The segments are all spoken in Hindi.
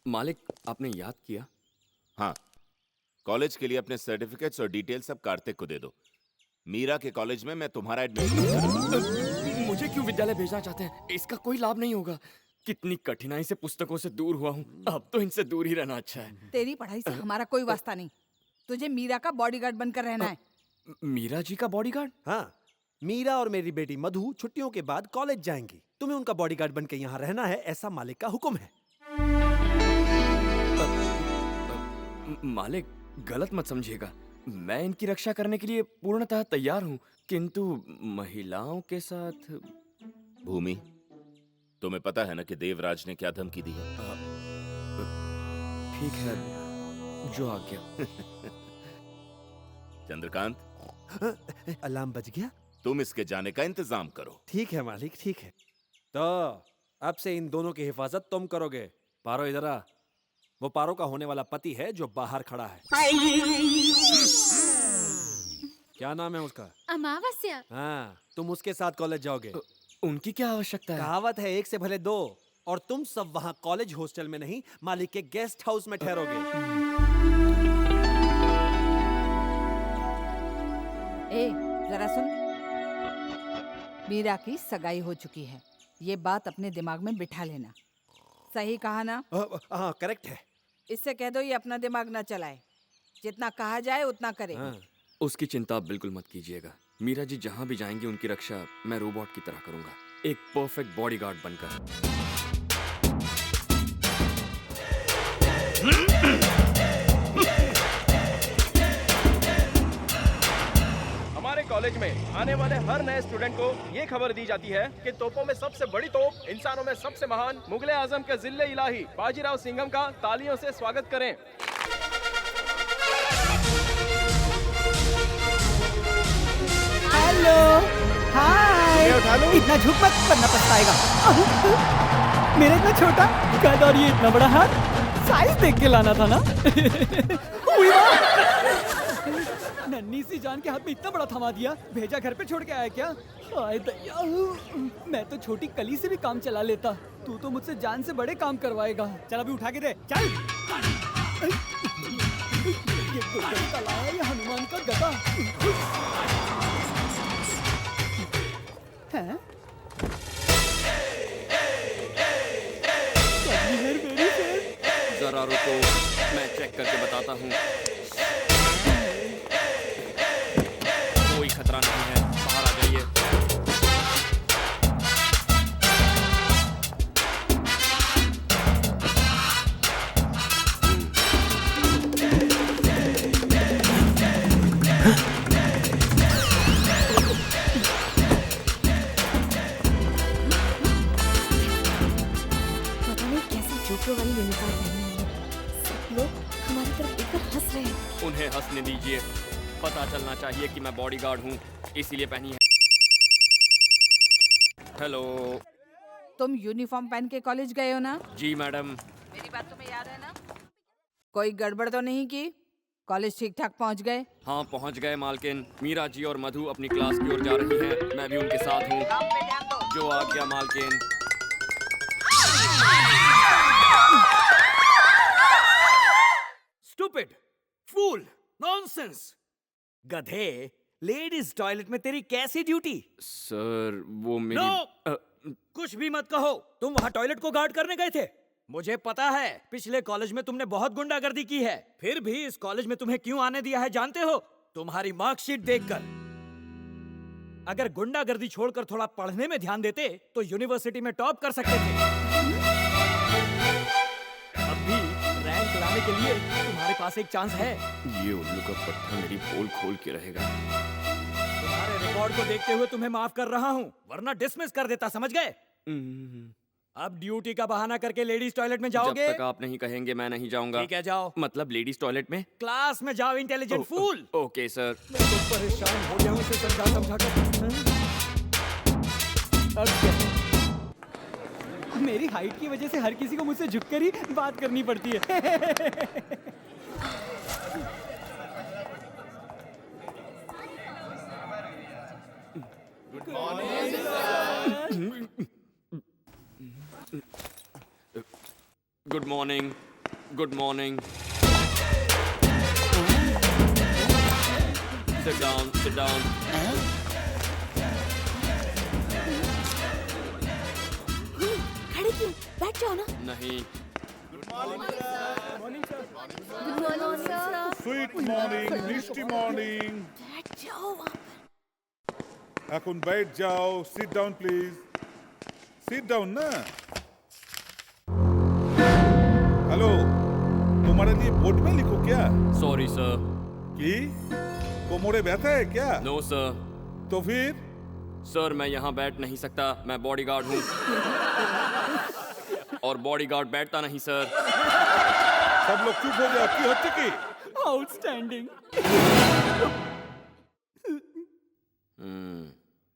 मालिक, आपने याद किया? हाँ, कॉलेज के लिए अपने सर्टिफिकेट्स और डिटेल्स सब कार्तिक को दे दो। मीरा के कॉलेज में मैं तुम्हारा एडमिशन करूंगा। मुझे क्यों विद्यालय भेजना चाहते हैं? इसका कोई लाभ नहीं होगा। कितनी कठिनाई से पुस्तकों से दूर हुआ हूँ, अब तो इनसे दूर ही रहना अच्छा है। तेरी पढ़ाई से हमारा कोई वास्ता नहीं। तुझे मीरा का बॉडीगार्ड बनकर रहना है। मीरा जी का बॉडीगार्ड? हाँ, मीरा और मेरी बेटी मधु छुट्टियों के बाद कॉलेज जाएंगी। तुम्हें उनका बॉडीगार्ड बनकर यहाँ रहना है, ऐसा मालिक का हुक्म है। मालिक, गलत मत समझिएगा। मैं इनकी रक्षा करने के लिए पूर्णतः तैयार हूँ, किंतु महिलाओं के साथ। भूमि, तुम्हें पता है ना कि देवराज ने क्या धमकी दी है? ठीक है, जो आज्ञा। चंद्रकांत, अलार्म बज गया? तुम इसके जाने का इंतजाम करो। ठीक है मालिक, ठीक है। तो अब से इन दोनों की हिफाजत तुम करोगे। पारो इधर आ। वो पारो का होने वाला पति है जो बाहर खड़ा है। क्या नाम है उसका? अमावस्या। हाँ, तुम उसके साथ कॉलेज जाओगे। उनकी क्या आवश्यकता है? कहावत है, एक से भले दो। और तुम सब वहाँ कॉलेज हॉस्टल में नहीं, मालिक के गेस्ट हाउस में ठहरोगे। ए, जरा सुन। मीरा की सगाई हो चुकी है, ये बात अपने दिमाग में बिठा लेना। सही कहा ना? हाँ, करेक्ट है। इससे कह दो ये अपना दिमाग ना चलाए, जितना कहा जाए उतना करे। हाँ। उसकी चिंता आप बिल्कुल मत कीजिएगा। मीरा जी जहाँ भी जाएंगी उनकी रक्षा मैं रोबोट की तरह करूंगा, एक परफेक्ट बॉडीगार्ड बनकर। हमारे कॉलेज में आने वाले हर नए स्टूडेंट को ये खबर दी जाती है कि तोपों में सबसे बड़ी तोप, इंसानों में सबसे महान मुगले आजम के जिले इलाही बाजीराव सिंघम का तालियों से स्वागत करें। हेलो, हाय। इतना झुक मत वरना पछताएगा। मेरा इतना छोटा कद और ये इतना बड़ा हाथ, साइज देख के लाना था ना। हुई बात। नन्ही सी जान के हाथ में इतना बड़ा थमा दिया, भेजा घर पे छोड़ के आया क्या? हाय दैया, मैं तो छोटी कली से भी काम चला लेता, तू तो मुझसे जान से बड़े काम करवाएगा। चल अभी उठा के दे, चल। ये गुलगुल का लाया या हनुमान का गदा? हैं? जरा रुको, मैं चेक करके बताता हूँ। कोई खतरा नहीं है, बाहर आ जाइए। पता नहीं कैसी जोकर वाली यूनिफॉर्म पहनी है। सब लोग हमारी तरफ देखकर हंस रहे हैं। उन्हें हंसने दीजिए, पता चलना चाहिए कि मैं बॉडीगार्ड हूँ, इसीलिए पहनी है। हेलो। तुम यूनिफॉर्म पहन के कॉलेज गए हो ना? जी मैडम। मेरी बात तुम्हें याद है ना? कोई गड़बड़ तो नहीं की? कॉलेज ठीक ठाक पहुंच गए? हाँ पहुँच गए मालकिन। मीरा जी और मधु अपनी क्लास की ओर जा रही हैं, मैं भी उनके साथ हूँ। काम पे ध्यान दो। जो आज्ञा मालकिन। स्टूपिड, फूल, नॉनसेंस, गधे। लेडीज टॉयलेट में तेरी कैसी ड्यूटी? सर वो मेरी नो! कुछ भी मत कहो। तुम वहाँ टॉयलेट को गार्ड करने गए थे। मुझे पता है, पिछले कॉलेज में तुमने बहुत गुंडागर्दी की है, फिर भी इस कॉलेज में तुम्हें क्यों आने दिया है जानते हो? तुम्हारी मार्कशीट देखकर। अगर गुंडागर्दी छोड़कर थोड़ा पढ़ने में ध्यान देते तो यूनिवर्सिटी में टॉप कर सकते थे। अब भी रैंक लाने के लिए तुम्हारे पास एक चांस है। ये उल्लू का पट्टा मेरी पोल खोल के रहेगा। तुम्हारे रिकॉर्ड को देखते हुए तुम्हें माफ कर रहा हूँ, वरना डिसमिस कर देता, समझ गए? अब ड्यूटी का बहाना करके लेडीज टॉयलेट में जाओगे? जब तक आप नहीं कहेंगे मैं नहीं जाऊंगा। ठीक है, जाओ। मतलब लेडीज टॉयलेट में? क्लास में जाओ, इंटेलिजेंट फूल। Okay sir. मैं तो परेशान हो गया हूँ इसे समझा कर। अब क्या? मेरी हाइट की वजह से हर किसी को मुझसे झुककर ही बात करनी पड़ती है। Good morning. Good morning. Sit down, sit down. खड़े क्यों? बैठ जाओ ना। नहीं, good morning sir. Sweet morning মিষ্টি মর্নিং बैठ जाओ वहाँ पर। এখন बैठ जाओ sit down please sit down ना हेलो तुम्हारे लिए बोर्ड में लिखो क्या सॉरी सर। कि कोमोरे बैठा है क्या नो सर। तो फिर सर मैं यहाँ बैठ नहीं सकता, मैं बॉडीगार्ड हूँ। और बॉडीगार्ड बैठता नहीं सर। सब लोग चुप हो जाओ की होती की आउटस्टैंडिंग।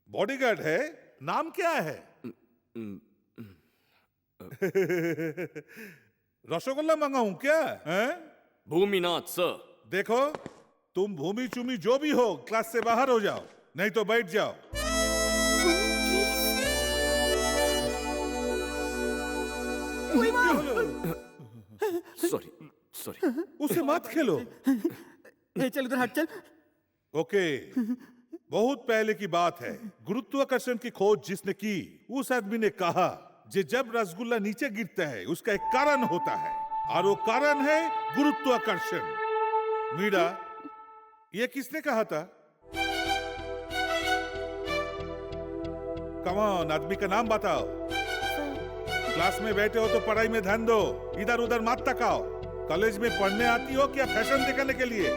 बॉडीगार्ड है नाम क्या है रसगुल्ला मंगाऊं क्या हैं? भूमिनाथ सर। देखो तुम भूमि चूमी जो भी हो क्लास से बाहर हो जाओ नहीं तो बैठ जाओ सॉरी सॉरी। उसे मत खेलो ए, चल उधर हट चल। ओके बहुत पहले की बात है गुरुत्वाकर्षण की खोज जिसने की उस आदमी ने कहा कि जब रसगुल्ला नीचे गिरता है उसका एक कारण होता है और वो कारण है गुरुत्वाकर्षण। मीरा ये किसने कहा था कम ऑन आदमी का नाम बताओ। क्लास में बैठे हो तो पढ़ाई में ध्यान दो इधर उधर मत तकाओ। कॉलेज में पढ़ने आती हो क्या फैशन दिखाने के लिए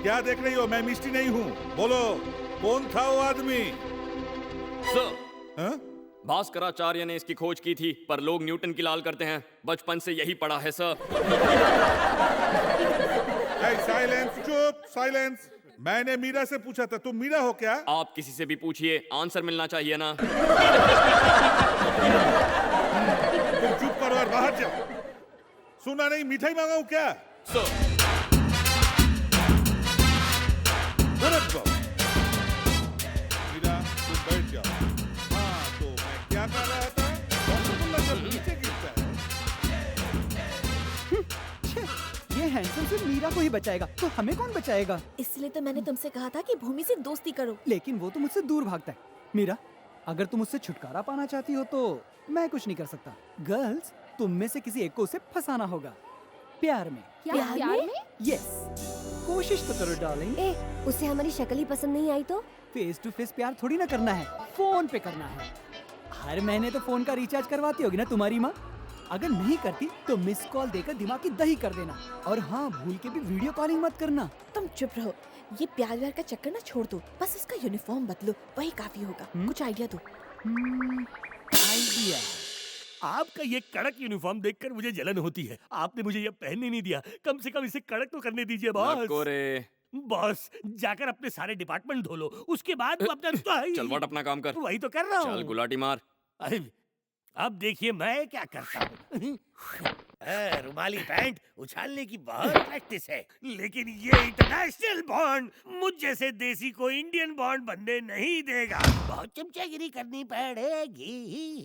क्या देख रही हो मैं मिस्टी नहीं हूँ बोलो कौन था वो आदमी सर हाँ? भास्कराचार्य ने इसकी खोज की थी पर लोग न्यूटन की लाल करते हैं, बचपन से यही पढ़ा है सर। साइलेंस चुप साइलेंस मैंने मीरा से पूछा था तुम मीरा हो क्या आप किसी से भी पूछिए आंसर मिलना चाहिए ना। तुम चुप करो और बाहर जाओ। सुना नहीं मिठाई मांगाऊं क्या सर भरत बाबू मीरा तुम बैठ जाओ। हाँ तो मैं क्या कर रहा था रसगुल्ला जब नीचे गिरता है ये हैंडसम सिर्फ मीरा को ही बचाएगा तो हमें कौन बचाएगा? इसलिए तो मैंने तुमसे कहा था कि भूमि से दोस्ती करो। लेकिन वो तो मुझसे दूर भागता है। मीरा अगर तुम उससे छुटकारा पाना चाहती हो तो मैं कुछ नहीं कर सकता। गर्ल्स तुम में से किसी एक को उसे फंसाना होगा प्यार में। प्यार में? यस कोशिश तो करो डार्लिंग। ए, उसे हमारी शक्ल ही पसंद नहीं आई तो? फेस टू फेस प्यार थोड़ी ना करना है, फोन पे करना है। हर महीने तो फोन का रिचार्ज करवाती होगी ना तुम्हारी माँ। अगर नहीं करती तो मिस कॉल देकर दिमाग की दही कर देना। और हाँ भूल के भी वीडियो कॉलिंग मत करना। तुम चुप रहो। ये प्यार व्यार का चक्कर ना छोड़ दो। बस उसका यूनिफॉर्म बदलो वही काफी होगा। कुछ आइडिया दो। आइडिया आपका ये कड़क यूनिफॉर्म देखकर मुझे जलन होती है। आपने मुझे ये पहनने नहीं दिया, कम से कम इसे कड़क तो करने दीजिए बॉस। नको रे। बॉस जाकर अपने सारे डिपार्टमेंट धो लो, उसके बाद वो अपना चल वट अपना काम कर। वही तो कर रहा हूँ। चल गुलाटी मार। अरे अब देखिए मैं क्या करता हूँ। रुमाली पैंट उछालने की बहुत प्रैक्टिस है, लेकिन ये इंटरनेशनल बॉन्ड मुझ जैसे देसी को इंडियन बॉन्ड बनने नहीं देगा। बहुत चमचागिरी करनी पड़ेगी।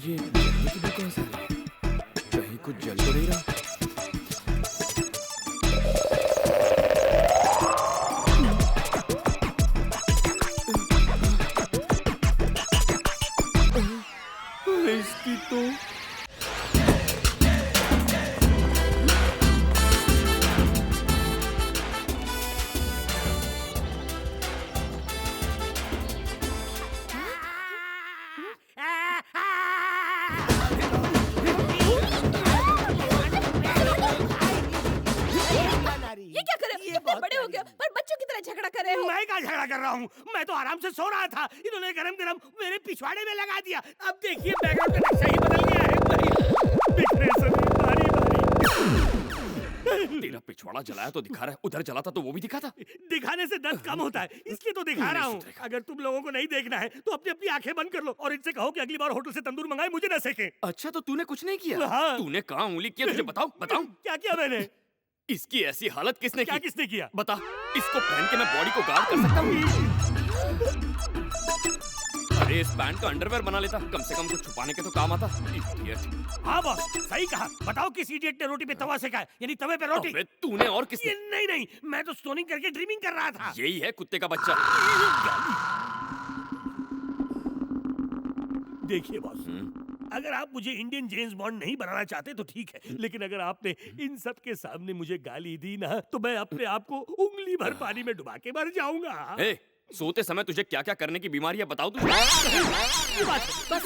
ये जलने की दुकान से कहीं कुछ जल तो नहीं रहा। इसकी तो ये क्या कर रहे हो? इतने बड़े हो गए हो, पर बच्चों की तरह झगड़ा कर रहे हो। मैं क्या झगड़ा कर रहा हूँ? मैं तो आराम से सो रहा था, इन्होंने गरम गरम मेरे पिछवाड़े में लगा दिया। अब देखिए बैकग्राउंड का नक्शा ही बदल गया है। बिखरे सभी बारी बारी। तेरा पिछवाड़ा जलाया तो दिखा रहा है, उधर जला था तो वो भी दिखा था। दिखाने से दर्द कम होता है, इसलिए तो दिखा रहा हूँ। अगर तुम लोगों को नहीं देखना है तो अपनी अपनी आंखें बंद कर लो और इनसे कहो कि अगली बार होटल से तंदूर मंगाए, मुझे न सेके। अच्छा तो तूने कुछ नहीं किया? हाँ। तूने कहाँ उंगली किया तुझे बताओ बताओ। क्या किया मैंने? इसकी ऐसी हालत किसने क्या की? किसने किया? बता, इसको पहन के मैं बॉडी को गार्ड कर सकता हूँ? अरे इस पैंट का अंडरवेयर बना लेता, कम से कम कुछ छुपाने के तो काम आता। Idiot। हाँ बॉस, सही कहा। बताओ किस इडियट ने रोटी पे तवा सेका, यानी तवे पे रोटी? अबे तूने और किसने? ये नहीं नहीं, मैं तो स्टोनिंग करके ड्रीमिंग कर रहा था। यही है कुत्ते का बच्चा। देखिए बॉस, अगर आप मुझे इंडियन जेम्स बॉन्ड नहीं बनाना चाहते तो ठीक है, लेकिन अगर आपने इन सब के सामने मुझे गाली दी ना, तो मैं अपने आप को उंगली भर पानी में डुबा के मर जाऊंगा। ए, सोते समय तुझे क्या क्या करने की बीमारी है बताओ तुझे। बस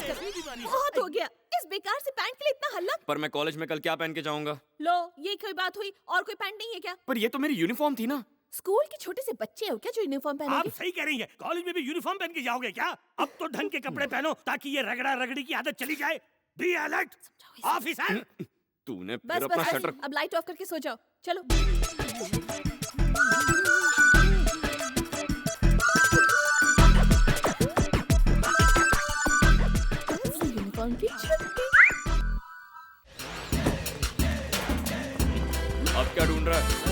कर, बहुत हो गया। इस बेकार से पैंट के लिए इतना हल्ला। पर मैं कॉलेज में कल क्या पहन के जाऊंगा? लो, ये कोई बात हुई? और कोई पैंट नहीं है क्या? पर ये तो मेरी यूनिफॉर्म थी ना। स्कूल के छोटे से बच्चे हो क्या जो यूनिफॉर्म आप पहनोगे? सही कह रही हैं। कॉलेज में भी यूनिफॉर्म पहन के जाओगे क्या? अब तो ढंग के कपड़े पहनो ताकि ये रगड़ा रगड़ी की आदत चली जाए। Be alert officer. तूने बस फिर अपना बस शटर। अब लाइट ऑफ करके सो जाओ। चलो। यूनिफॉर्म की छुट्टी। अब क्या ढूंढ रहा है?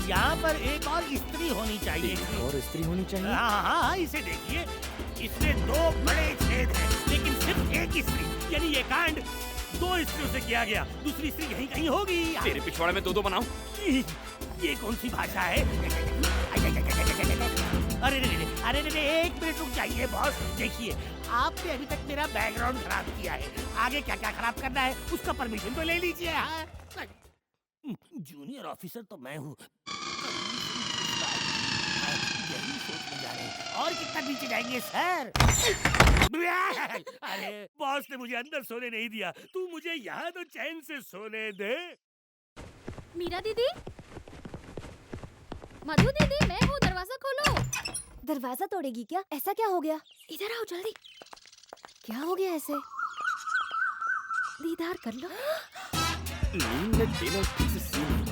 यहाँ पर एक और स्त्री होनी चाहिए। और स्त्री होनी चाहिए। हाँ हाँ, इसे देखिए, इसमें 2 बड़े छेद हैं, लेकिन सिर्फ एक स्त्री, यानी ये कांड 2 स्त्रियों से किया गया। दूसरी स्त्री यहीं कहीं होगी। तेरे पिछवाड़े में 2-2 बनाओ। ये कौन सी भाषा है? अरे रे रे, अरे रे, 1 मिनट रुक जाइए बॉस। देखिए, आपने अभी तक मेरा बैकग्राउंड खराब किया है। आगे क्या क्या खराब करना है उसका परमिशन तो ले लीजिए। हाँ, जूनियर ऑफिसर तो मैं हूँ। यही सोचने जा रहे हैं। और कितना नीचे जाएंगे सर? अरे बॉस ने मुझे अंदर सोने नहीं दिया। तू मुझे यहाँ तो चैन से सोने दे। मीरा दीदी, मधु दीदी, मैं हूँ, दरवाजा खोलो। दरवाजा तोड़ेगी क्या? ऐसा क्या हो गया? इधर आओ जल्दी। क्या हो गया ऐसे? दीदार कर लो। नींद में तेरा ठीक से सीन नहीं बना।